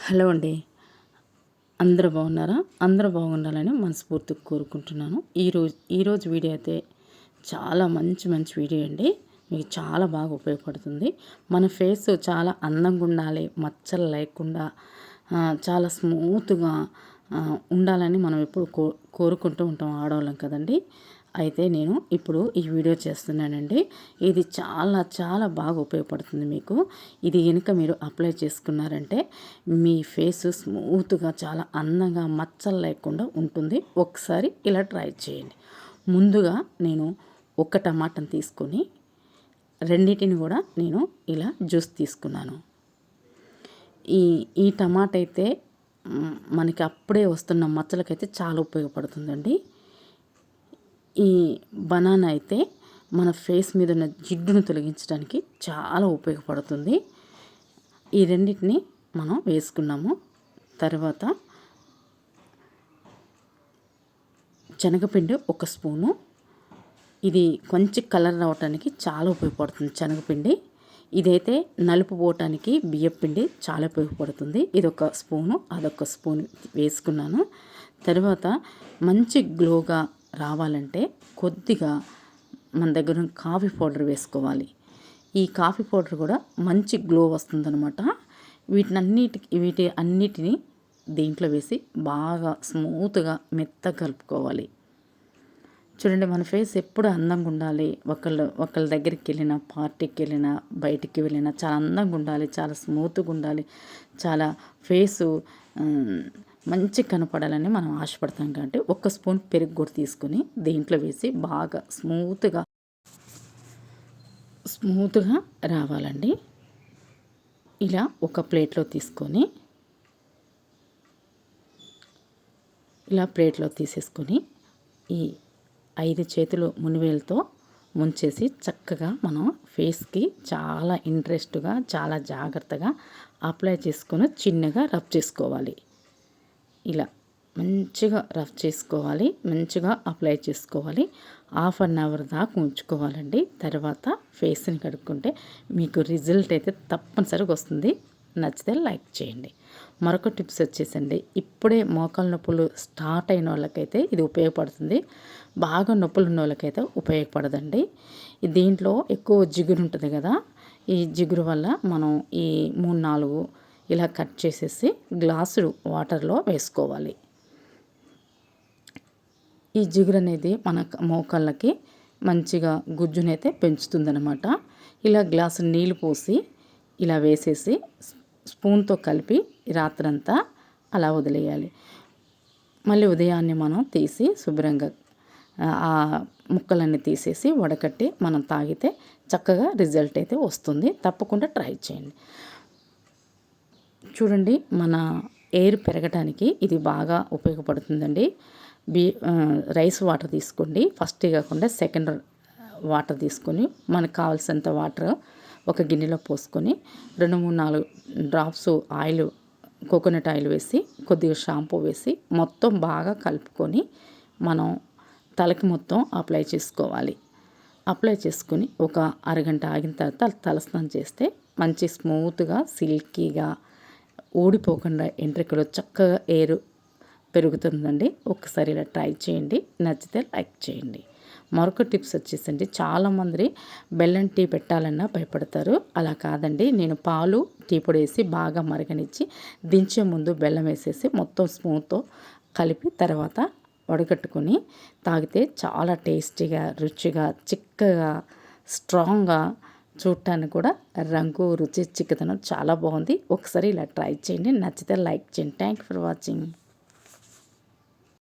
Hello అండి. అందరూ బాగున్నారా? అందరూ బాగుండాలని మనస్ఫూర్తిగా కోరుకుంటున్నాను. ఈరోజు వీడియో అయితే చాలా మంచి వీడియో అండి. మీకు చాలా బాగా ఉపయోగపడుతుంది. మన ఫేస్ చాలా అందంగా ఉండాలి, మచ్చలు లేకుండా చాలా స్మూత్గా ఉండాలని మనం ఎప్పుడు కోరుకుంటూ ఉంటాం ఆడవాళ్ళం కదండి. అయితే నేను ఇప్పుడు ఈ వీడియో చేస్తున్నానండి. ఇది చాలా బాగా ఉపయోగపడుతుంది మీకు. ఇది కనుక మీరు అప్లై చేసుకున్నారంటే మీ ఫేస్ స్మూత్గా చాలా అందంగా మచ్చలు లేకుండా ఉంటుంది. ఒకసారి ఇలా ట్రై చేయండి. ముందుగా నేను ఒక టమాటాని తీసుకొని రెండింటిని కూడా నేను ఇలా జ్యూస్ తీసుకున్నాను. ఈ టమాటా అయితే మనకి అప్పుడే వస్తున్న మచ్చలకైతే చాలా ఉపయోగపడుతుందండి. ఈ బనానా అయితే మన ఫేస్ మీద ఉన్న జిడ్డును తొలగించడానికి చాలా ఉపయోగపడుతుంది. ఈ రెండింటిని మనం వేసుకున్నాము. తర్వాత శనగపిండి 1 స్పూను. ఇది కొంచెం కలర్ రావడానికి చాలా ఉపయోగపడుతుంది శనగపిండి. ఇదైతే నలుపు పోవటానికి బియ్యపిండి చాలా ఉపయోగపడుతుంది. ఇది 1 స్పూను, అదొక స్పూన్ వేసుకున్నాను. తర్వాత మంచి గ్లోగా రావాలంటే కొద్దిగా మన దగ్గర కాఫీ పౌడర్ వేసుకోవాలి. ఈ కాఫీ పౌడర్ కూడా మంచి గ్లో వస్తుందన్నమాట. వీటి అన్నిటినీ దీంట్లో వేసి బాగా స్మూత్గా మెత్తగా కలుపుకోవాలి. చూడండి, మన ఫేస్ ఎప్పుడు అందంగా ఉండాలి. ఒకళ్ళ దగ్గరికి వెళ్ళినా, పార్టీకి వెళ్ళినా, బయటికి వెళ్ళినా చాలా అందంగా ఉండాలి, చాలా స్మూత్గా ఉండాలి, చాలా ఫేసు మంచి కనపడాలని మనం ఆశపడతాం. కాబట్టి 1 స్పూన్ పెరుగు కూడా తీసుకొని దీంట్లో వేసి బాగా స్మూత్గా రావాలండి. ఇలా ఒక ప్లేట్లో తీసుకొని తీసేసుకొని ఈ 5 చేతులు మునివేలతో ముంచేసి చక్కగా మనం ఫేస్కి చాలా ఇంట్రెస్ట్గా, చాలా జాగ్రత్తగా అప్లై చేసుకొని చిన్నగా రబ్ చేసుకోవాలి. ఇలా మంచిగా రఫ్ చేసుకోవాలి, మంచిగా అప్లై చేసుకోవాలి. 1/2 అవర్ దాకా ఉంచుకోవాలండి. తర్వాత ఫేస్ని కడుక్కుంటే మీకు రిజల్ట్ అయితే తప్పనిసరిగా వస్తుంది. నచ్చితే లైక్ చేయండి. మరొక టిప్స్ వచ్చేసండి, ఇప్పుడే మోకాలు నొప్పులు స్టార్ట్ అయిన వాళ్ళకైతే ఇది ఉపయోగపడుతుంది. బాగా నొప్పులు ఉన్న వాళ్ళకైతే ఉపయోగపడదండి. దీంట్లో ఎక్కువ జిగురు ఉంటుంది కదా, ఈ జిగురు వల్ల మనం ఈ 3-4 ఇలా కట్ చేసేసి గ్లాసు వాటర్లో వేసుకోవాలి. ఈ జిగురు అనేది మన మోకాళ్ళకి మంచిగా గుజ్జునైతే పెంచుతుందనమాట. ఇలా గ్లాసు నీళ్ళు పోసి ఇలా వేసేసి స్పూన్తో కలిపి రాత్రంతా అలా వదిలేయాలి. మళ్ళీ ఉదయాన్నే మనం తీసి శుభ్రంగా ఆ ముక్కలన్నీ తీసేసి వడకట్టి మనం తాగితే చక్కగా రిజల్ట్ అయితే వస్తుంది. తప్పకుండా ట్రై చేయండి. చూడండి, మన ఎయిర్ పెరగడానికి ఇది బాగా ఉపయోగపడుతుందండి. రైస్ వాటర్ తీసుకోండి. ఫస్ట్ కాకుండా సెకండ్ వాటర్ తీసుకొని మనకు కావాల్సినంత వాటర్ ఒక గిన్నెలో పోసుకొని 2-3-4 డ్రాప్స్ ఆయిల్, కోకోనట్ ఆయిల్ వేసి కొద్దిగా షాంపూ వేసి మొత్తం బాగా కలుపుకొని మనం తలకి మొత్తం అప్లై చేసుకోవాలి. అప్లై చేసుకొని ఒక అరగంట ఆగిన తర్వాత తలస్నానం చేస్తే మంచి స్మూత్గా, సిల్కీగా, ఊడిపోకుండా ఎంట్రికలు చక్కగా ఎయిర్ పెరుగుతుందండి. ఒకసారి ఇలా ట్రై చేయండి. నచ్చితే లైక్ చేయండి. మరొక టిప్స్ వచ్చేసండి, చాలామంది బెల్లం టీ పెట్టాలన్నా భయపడతారు. అలా కాదండి, నేను పాలు, టీ పొడి వేసి బాగా మరగనిచ్చి దించే ముందు బెల్లం వేసేసి మొత్తం స్మూత్తో కలిపి తర్వాత వడగట్టుకొని తాగితే చాలా టేస్టీగా, రుచిగా, చిక్కగా, స్ట్రాంగ్గా, చూడటానికి కూడా రంగు, రుచి, చిక్కదనం చాలా బాగుంది. ఒకసారి ఇలా ట్రై చేయండి. నచ్చితే లైక్ చేయండి. Thank you for watching.